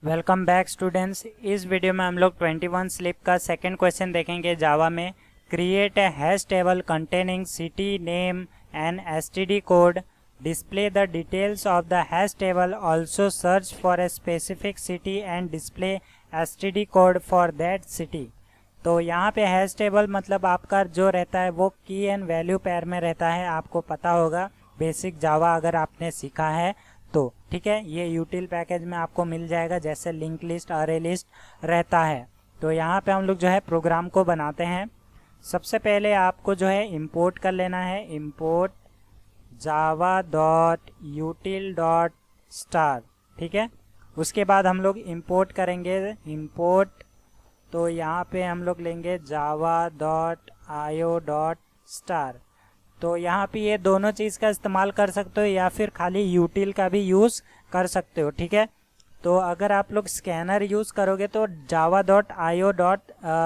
Welcome back students. इस video में हम लोग 21 स्लिप का सेकंड क्वेश्चन देखेंगे जावा में। Create a hash table containing city name and STD code, display the details of the hash table, also search for a specific city and display STD code for that city. तो यहाँ पे hash table मतलब आपका जो रहता है वो की एंड वैल्यू पेयर में रहता है। आपको पता होगा बेसिक जावा अगर आपने सीखा है तो, ठीक है। ये यूटिल पैकेज में आपको मिल जाएगा, जैसे लिंक लिस्ट, अरे लिस्ट रहता है। तो यहाँ पे हम लोग जो है प्रोग्राम को बनाते हैं। सबसे पहले आपको जो है इंपोर्ट कर लेना है, इंपोर्ट java.util.star, ठीक है। उसके बाद हम लोग इंपोर्ट करेंगे इंपोर्ट, तो यहाँ पे हम लोग लेंगे java.io.star। तो यहाँ पे ये दोनों चीज़ का इस्तेमाल कर सकते हो या फिर खाली यूटिल का भी यूज़ कर सकते हो, ठीक है। तो अगर आप लोग स्कैनर यूज़ करोगे तो java.io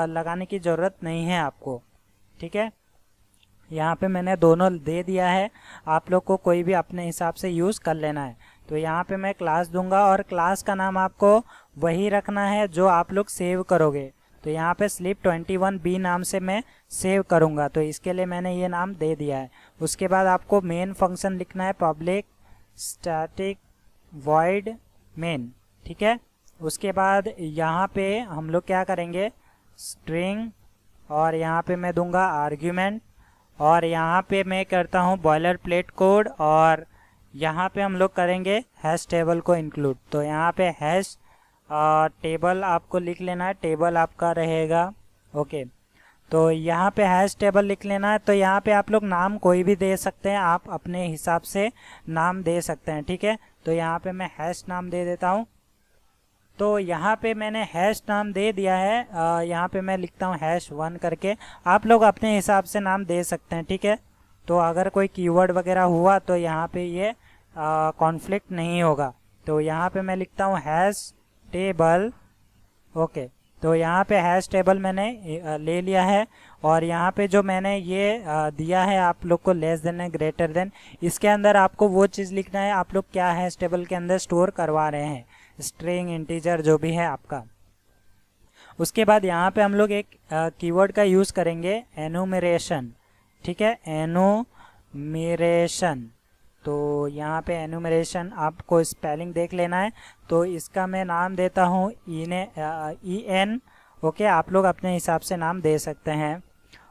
लगाने की ज़रूरत नहीं है आपको, ठीक है। यहाँ पे मैंने दोनों दे दिया है, आप लोग को कोई भी अपने हिसाब से यूज़ कर लेना है। तो यहाँ पे मैं क्लास दूंगा और क्लास का नाम आपको वही रखना है जो आप लोग सेव करोगे। तो यहाँ पे स्लिप 21B नाम से मैं सेव करूँगा, तो इसके लिए मैंने ये नाम दे दिया है। उसके बाद आपको मेन फंक्शन लिखना है, पब्लिक स्टैटिक वॉइड मेन, ठीक है। उसके बाद यहाँ पे हम लोग क्या करेंगे, स्ट्रिंग, और यहाँ पे मैं दूंगा आर्ग्यूमेंट, और यहाँ पे मैं करता हूँ बॉयलर प्लेट कोड, और यहाँ पे हम लोग करेंगे हैश टेबल को इंक्लूड। तो यहाँ पे हैश टेबल आपको लिख लेना है, टेबल आपका रहेगा, ओके। तो यहाँ पे हैश टेबल लिख लेना है। तो यहाँ पे आप लोग नाम कोई भी दे सकते हैं, आप अपने हिसाब से नाम दे सकते हैं, ठीक है। तो यहाँ पे मैं हैश नाम दे देता हूँ। तो यहाँ पे मैंने हैश नाम दे दिया है, यहाँ पे मैं लिखता हूँ #1 करके। आप लोग अपने हिसाब से नाम दे सकते हैं, ठीक है। तो अगर कोई कीवर्ड वगैरह हुआ तो यहाँ पे ये कॉन्फ्लिक्ट नहीं होगा। तो यहाँ पे मैं लिखता हूँ हैश टेबल, ओके। तो यहाँ पे हैश टेबल मैंने ले लिया है, और यहाँ पे जो मैंने ये दिया है आप लोग को लेस देन है ग्रेटर देन, इसके अंदर आपको वो चीज़ लिखना है आप लोग क्या हैश टेबल के अंदर स्टोर करवा रहे हैं, स्ट्रिंग, इंटीजर, जो भी है आपका। उसके बाद यहाँ पे हम लोग एक कीवर्ड का यूज़ करेंगे, एनुमरेशन, ठीक है, एनुमरेशन। तो यहाँ पे एनुमरेशन आपको स्पेलिंग देख लेना है। तो इसका मैं नाम देता हूँ EN, ओके। आप लोग अपने हिसाब से नाम दे सकते हैं।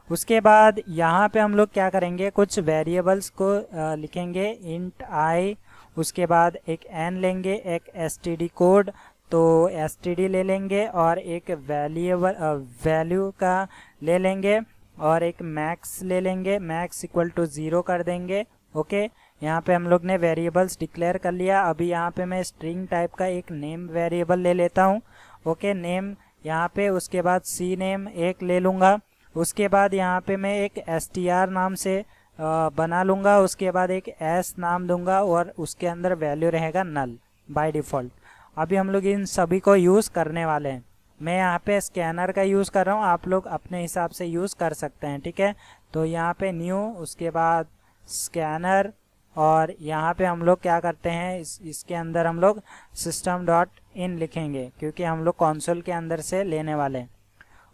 उसके बाद यहाँ पे हम लोग क्या करेंगे, कुछ वेरिएबल्स को लिखेंगे, इंट I, उसके बाद एक n लेंगे, एक std कोड, तो std ले लेंगे, और एक वैल्यू का ले लेंगे, और एक मैक्स ले लेंगे, मैक्स इक्वल टू 0 कर देंगे, ओके। यहाँ पे हम लोग ने वेरिएबल्स डिक्लेयर कर लिया। अभी यहाँ पे मैं स्ट्रिंग टाइप का एक नेम वेरिएबल ले लेता हूँ, ओके, नेम यहाँ पे। उसके बाद सी नेम एक ले लूँगा। उसके बाद यहाँ पे मैं एक str नाम से बना लूँगा। उसके बाद एक s नाम दूंगा, और उसके अंदर वैल्यू रहेगा नल बाय डिफ़ॉल्ट। अभी हम लोग इन सभी को यूज़ करने वाले हैं। मैं यहाँ पे स्कैनर का यूज़ कर रहा हूँ, आप लोग अपने हिसाब से यूज़ कर सकते हैं, ठीक है। तो यहाँ पे न्यू, उसके बाद स्कैनर, और यहाँ पे हम लोग क्या करते हैं, इसके अंदर हम लोग system.in लिखेंगे, क्योंकि हम लोग कंसोल के अंदर से लेने वाले हैं।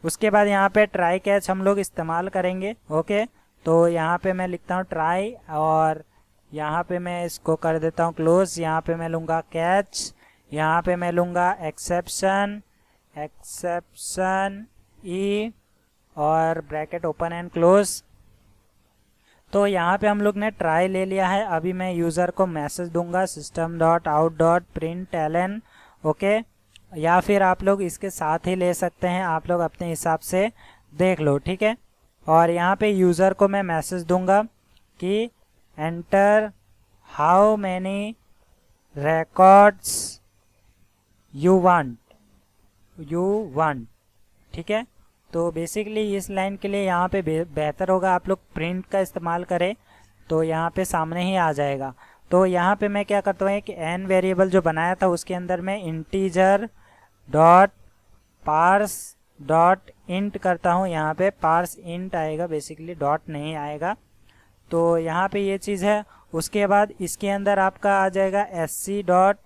उसके बाद यहाँ पे ट्राई कैच हम लोग इस्तेमाल करेंगे, ओके। तो यहाँ पे मैं लिखता हूँ ट्राई, और यहाँ पे मैं इसको कर देता हूँ क्लोज। यहाँ पे मैं लूँगा कैच, यहाँ पे मैं लूँगा एक्सेप्शन ई, और ब्रैकेट ओपन एंड क्लोज। तो यहाँ पे हम लोग ने ट्राई ले लिया है। अभी मैं यूज़र को मैसेज दूंगा, system.out.println, ओके। या फिर आप लोग इसके साथ ही ले सकते हैं, आप लोग अपने हिसाब से देख लो, ठीक है। और यहाँ पे यूज़र को मैं मैसेज दूंगा कि enter how many records you want, ठीक है। तो बेसिकली इस लाइन के लिए यहाँ पे बेहतर होगा आप लोग प्रिंट का इस्तेमाल करें, तो यहाँ पे सामने ही आ जाएगा। तो यहाँ पे मैं क्या करता हूँ, एक n वेरिएबल जो बनाया था उसके अंदर मैं integer dot parse dot int करता हूँ। यहाँ पे पार्स इंट आएगा, बेसिकली डॉट नहीं आएगा। तो यहाँ पे ये चीज़ है। उसके बाद इसके अंदर आपका आ जाएगा sc डॉट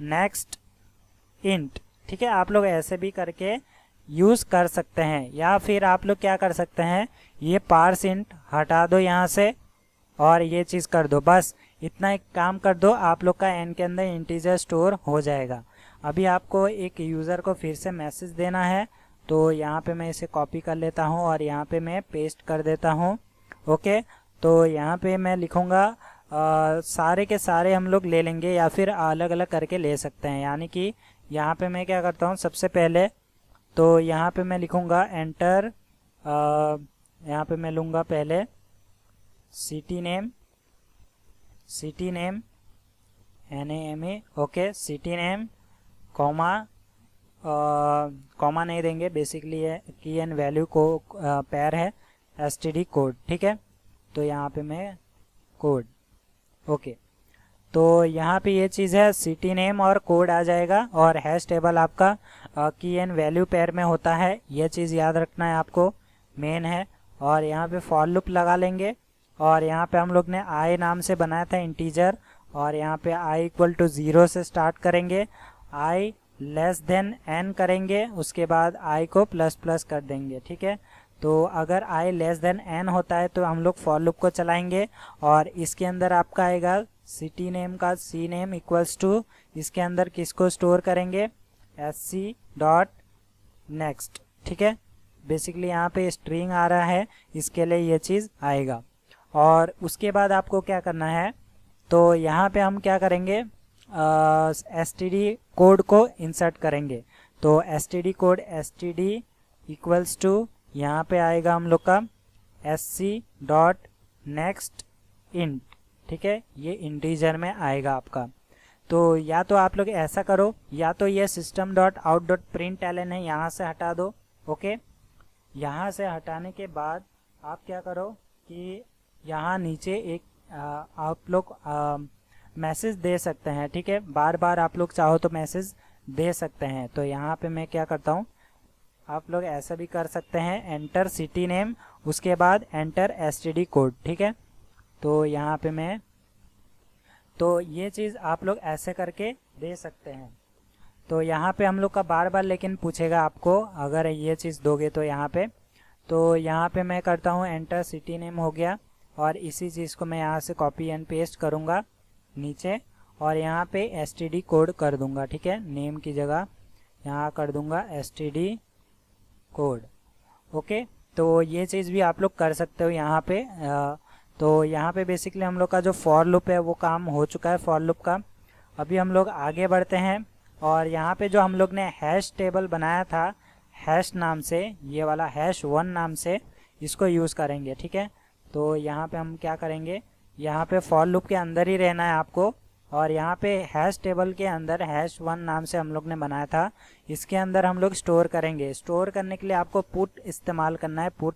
नेक्स्ट इंट, ठीक है, आप लोग ऐसे भी करके यूज़ कर सकते हैं। या फिर आप लोग क्या कर सकते हैं, ये पार्सेंट हटा दो यहाँ से और ये चीज़ कर दो, बस इतना एक काम कर दो, आप लोग का एन के अंदर इंटीजर स्टोर हो जाएगा। अभी आपको एक यूज़र को फिर से मैसेज देना है, तो यहाँ पे मैं इसे कॉपी कर लेता हूँ और यहाँ पे मैं पेस्ट कर देता हूँ। ओके, तो यहाँ पे मैं लिखूँगा सारे के सारे हम लोग ले लेंगे या फिर अलग अलग करके ले सकते हैं। यानी कि यहाँ पे मैं क्या करता हूँ, सबसे पहले तो यहाँ पे मैं लिखूँगा एंटर, यहाँ पे मैं लूँगा पहले city name NAME, okay, city name comma, comma नहीं देंगे, बेसिकली है की एंड वैल्यू को पैर है STD कोड, ठीक है। तो यहाँ पे मैं कोड, ओके, तो यहाँ पे ये चीज़ है, सिटी नेम और कोड आ जाएगा और हैश टेबल आपका की एंड वैल्यू पैर में होता है, ये चीज़ याद रखना है आपको, मेन है। और यहाँ पे फॉर लूप लगा लेंगे और यहाँ पे हम लोग ने i नाम से बनाया था इंटीजर, और यहाँ पे i इक्वल टू 0 से स्टार्ट करेंगे, i लेस देन n करेंगे, उसके बाद i को प्लस प्लस कर देंगे, ठीक है। तो अगर i लेस देन n होता है तो हम लोग फॉर लूप को चलाएंगे और इसके अंदर आपका आएगा सिटी नेम का सी नेम इक्वल्स टू, इसके अंदर किसको स्टोर करेंगे, sc डॉट नेक्स्ट, ठीक है। बेसिकली यहाँ पे स्ट्रिंग आ रहा है, इसके लिए ये चीज़ आएगा। और उसके बाद आपको क्या करना है, तो यहाँ पे हम क्या करेंगे, STD कोड को इंसर्ट करेंगे। तो STD code STD equals to, यहाँ पे आएगा हम लोग का sc डॉट नेक्स्ट इंट, ठीक है, ये इंटीजर में आएगा आपका। तो या तो आप लोग ऐसा करो, या तो ये system dot out dot print LN है, यहाँ से हटा दो, ओके। यहाँ से हटाने के बाद आप क्या करो कि यहाँ नीचे एक आप लोग मैसेज दे सकते हैं, ठीक है, बार बार आप लोग चाहो तो मैसेज दे सकते हैं। तो यहाँ पे मैं क्या करता हूँ, आप लोग ऐसा भी कर सकते हैं, एंटर सिटी नेम, उसके बाद एंटर STD कोड, ठीक है। तो यहाँ पे मैं, तो ये चीज़ आप लोग ऐसे करके दे सकते हैं। तो यहाँ पे हम लोग का बार बार लेकिन पूछेगा आपको, अगर ये चीज़ दोगे तो यहाँ पे, तो यहाँ पे मैं करता हूँ एंटर सिटी नेम हो गया, और इसी चीज़ को मैं यहाँ से कॉपी एंड पेस्ट करूँगा नीचे, और यहाँ पे STD कोड कर दूँगा, ठीक है, नेम की जगह यहाँ कर दूँगा STD कोड, ओके। तो ये चीज़ भी आप लोग कर सकते हो यहाँ पे। तो यहाँ पे बेसिकली हम लोग का जो फॉर लूप है वो काम हो चुका है फॉर लूप का। अभी हम लोग आगे बढ़ते हैं और यहाँ पे जो हम लोग ने हैश टेबल बनाया था हैश नाम से, ये वाला #1 नाम से, इसको यूज़ करेंगे, ठीक है। तो यहाँ पे हम क्या करेंगे, यहाँ पे फॉर लूप के अंदर ही रहना है आपको, और यहाँ पे हैश टेबल के अंदर #1 नाम से हम लोग ने बनाया था, इसके अंदर हम लोग स्टोर करेंगे। स्टोर करने के लिए आपको पुट इस्तेमाल करना है, पुट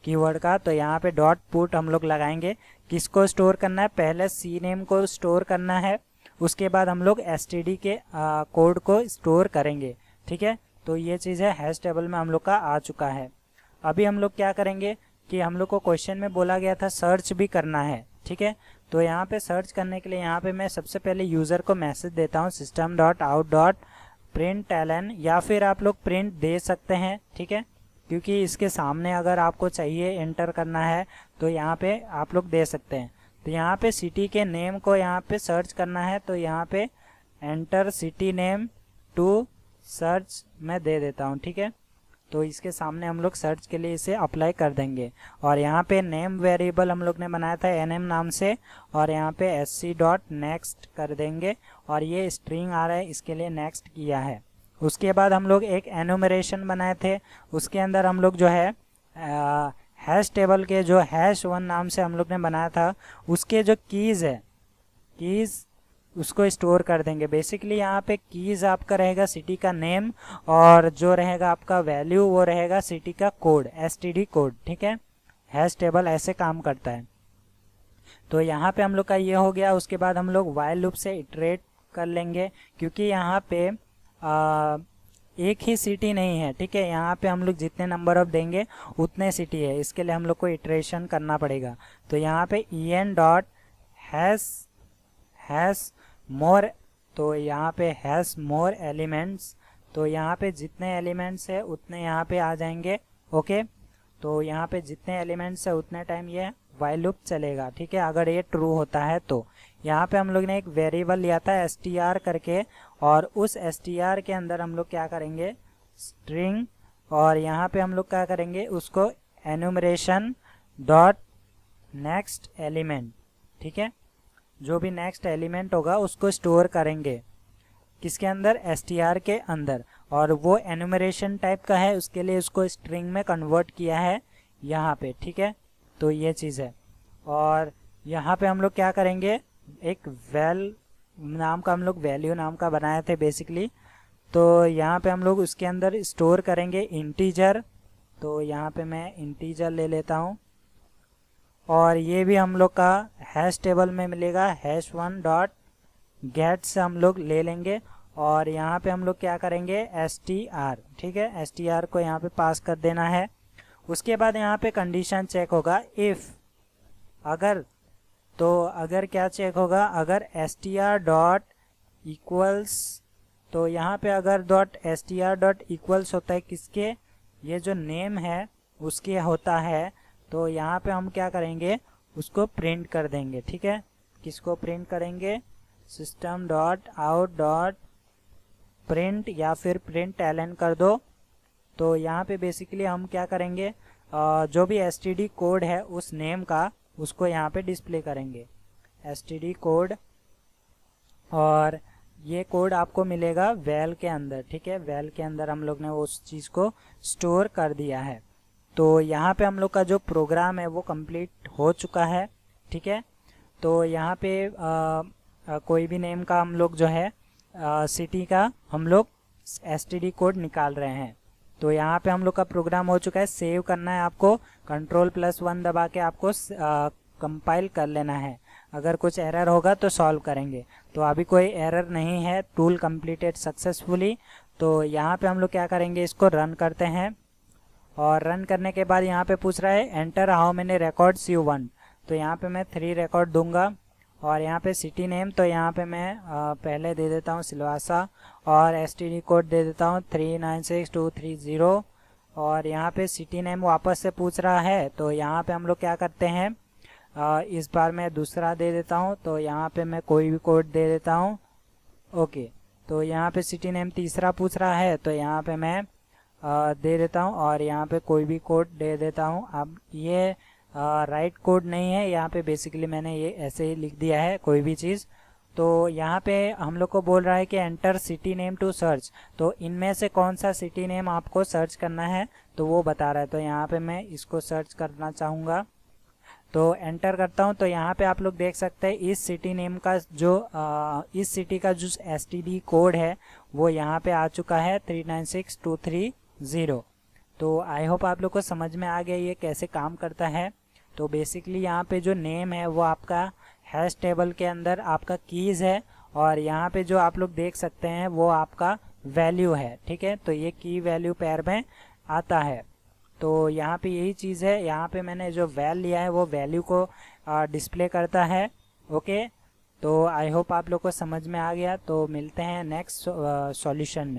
कीवर्ड का। तो यहाँ पे डॉट पुट हम लोग लगाएंगे। किसको स्टोर करना है, पहले सी नेम को स्टोर करना है, उसके बाद हम लोग STD के कोड को स्टोर करेंगे, ठीक है। तो ये चीज़ है हैश टेबल में हम लोग का आ चुका है। अभी हम लोग क्या करेंगे कि हम लोग को क्वेश्चन में बोला गया था सर्च भी करना है, ठीक है। तो यहाँ पे सर्च करने के लिए यहाँ पे मैं सबसे पहले यूज़र को मैसेज देता हूँ system.out.println, या फिर आप लोग प्रिंट दे सकते हैं, ठीक है, क्योंकि इसके सामने अगर आपको चाहिए एंटर करना है तो यहाँ पे आप लोग दे सकते हैं। तो यहाँ पे सिटी के नेम को यहाँ पे सर्च करना है, तो यहाँ पे enter city name to search मैं दे देता हूँ, ठीक है। तो इसके सामने हम लोग सर्च के लिए इसे अप्लाई कर देंगे, और यहाँ पे नेम वेरिएबल हम लोग ने बनाया था NM नाम से, और यहाँ पे SC.next कर देंगे, और ये स्ट्रिंग आ रहा है इसके लिए नेक्स्ट किया है। उसके बाद हम लोग एक एनुमरेशन बनाए थे, उसके अंदर हम लोग जो है हैश टेबल के जो #1 नाम से हम लोग ने बनाया था उसके जो कीज़ है, कीज़ उसको स्टोर कर देंगे। बेसिकली यहाँ पे कीज़ आपका रहेगा सिटी का नेम, और जो रहेगा आपका वैल्यू वो रहेगा सिटी का कोड, STD कोड, ठीक है। हैश टेबल ऐसे काम करता है। तो यहाँ पे हम लोग का ये हो गया। उसके बाद हम लोग वाइल लूप से इटरेट कर लेंगे, क्योंकि यहाँ पे एक ही सिटी नहीं है, ठीक है। यहाँ पे हम लोग जितने नंबर ऑफ देंगे उतने सिटी है, इसके लिए हम लोग को इटरेशन करना पड़ेगा। तो यहाँ पे en.हैश मोर, तो यहाँ पे हैश मोर एलिमेंट्स, तो यहाँ पे जितने एलिमेंट्स है उतने यहाँ पे आ जाएंगे। ओके, तो यहाँ पे जितने एलिमेंट्स है उतने टाइम ये वाइल लूप चलेगा। ठीक है, अगर ये ट्रू होता है तो यहाँ पे हम लोग ने एक वेरिएबल लिया था str करके, और उस str के अंदर हम लोग क्या करेंगे, स्ट्रिंग, और यहाँ पे हम लोग क्या करेंगे, उसको एनुमरेशन डॉट नेक्स्ट एलिमेंट, ठीक है, जो भी नेक्स्ट एलिमेंट होगा उसको स्टोर करेंगे किसके अंदर, str के अंदर, और वो एनुमरेशन टाइप का है, उसके लिए उसको स्ट्रिंग में कन्वर्ट किया है यहाँ पे। ठीक है, तो ये चीज़ है। और यहाँ पे हम लोग क्या करेंगे, एक वेल नाम का हम लोग वैल्यू नाम का बनाए थे बेसिकली, तो यहाँ पे हम लोग उसके अंदर स्टोर करेंगे इंटीजर। तो यहाँ पे मैं इंटीजर ले लेता हूँ, और ये भी हम लोग का हैश टेबल में मिलेगा, hash1 डॉट गेट से हम लोग ले लेंगे, और यहाँ पे हम लोग क्या करेंगे, str, ठीक है, str को यहाँ पे पास कर देना है। उसके बाद यहाँ पे कंडीशन चेक होगा, इफ़, अगर, तो अगर क्या चेक होगा, अगर str डॉट इक्वल्स, तो यहाँ पे अगर str डॉट इक्वल्स होता है किसके, ये जो नेम है उसके होता है, तो यहाँ पे हम क्या करेंगे, उसको प्रिंट कर देंगे। ठीक है, किसको प्रिंट करेंगे, system dot out dot print, या फिर प्रिंट एलन कर दो। तो यहाँ पे बेसिकली हम क्या करेंगे, जो भी std कोड है उस नेम का, उसको यहाँ पे डिस्प्ले करेंगे, std कोड, और ये कोड आपको मिलेगा वेल के अंदर। ठीक है, वेल के अंदर हम लोग ने उस चीज़ को स्टोर कर दिया है। तो यहाँ पे हम लोग का जो प्रोग्राम है वो कंप्लीट हो चुका है। ठीक है, तो यहाँ पे कोई भी नेम का हम लोग जो है सिटी का हम लोग std कोड निकाल रहे हैं। तो यहाँ पे हम लोग का प्रोग्राम हो चुका है। सेव करना है आपको, Ctrl+1 दबा के आपको कंपाइल कर लेना है। अगर कुछ एरर होगा तो सॉल्व करेंगे। तो अभी कोई एरर नहीं है, टूल कंप्लीटेड सक्सेसफुली। तो यहाँ पे हम लोग क्या करेंगे, इसको रन करते हैं, और रन करने के बाद यहाँ पे पूछ रहा है enter how many records you want. तो यहाँ पे मैं 3 रिकॉर्ड दूंगा, और यहाँ पे सिटी नेम, तो यहाँ पे मैं पहले दे देता हूँ सिलवासा, और std कोड दे देता हूँ 396230, और यहाँ पे सिटी नेम वापस से पूछ रहा है। तो यहाँ पे हम लोग क्या करते हैं, इस बार मैं दूसरा दे देता हूँ, तो यहाँ पे मैं कोई भी कोड दे देता हूँ। ओके, तो यहाँ पे सिटी नेम तीसरा पूछ रहा है, तो यहाँ पे मैं दे देता हूँ, और यहाँ पे कोई भी कोड दे देता हूँ। अब ये राइट कोड नहीं है, यहाँ पे बेसिकली मैंने ये ऐसे ही लिख दिया है कोई भी चीज़। तो यहाँ पे हम लोग को बोल रहा है कि enter city name to search, तो इनमें से कौन सा सिटी नेम आपको सर्च करना है, तो वो बता रहा है। तो यहाँ पे मैं इसको सर्च करना चाहूँगा, तो एंटर करता हूँ। तो यहाँ पे आप लोग देख सकते हैं इस सिटी नेम का जो इस सिटी का जो std कोड है वो यहाँ पे आ चुका है 396230। तो आई होप आप लोग को समझ में आ गया ये कैसे काम करता है। तो बेसिकली यहाँ पे जो नेम है वो आपका हैश टेबल के अंदर आपका कीज़ है, और यहाँ पे जो आप लोग देख सकते हैं वो आपका वैल्यू है। ठीक है, तो ये की वैल्यू पेयर में आता है। तो यहाँ पे यही चीज़ है, यहाँ पे मैंने जो वैल लिया है वो वैल्यू को डिस्प्ले करता है। ओके, तो आई होप आप लोग को समझ में आ गया। तो मिलते हैं नेक्स्ट सॉल्यूशन में।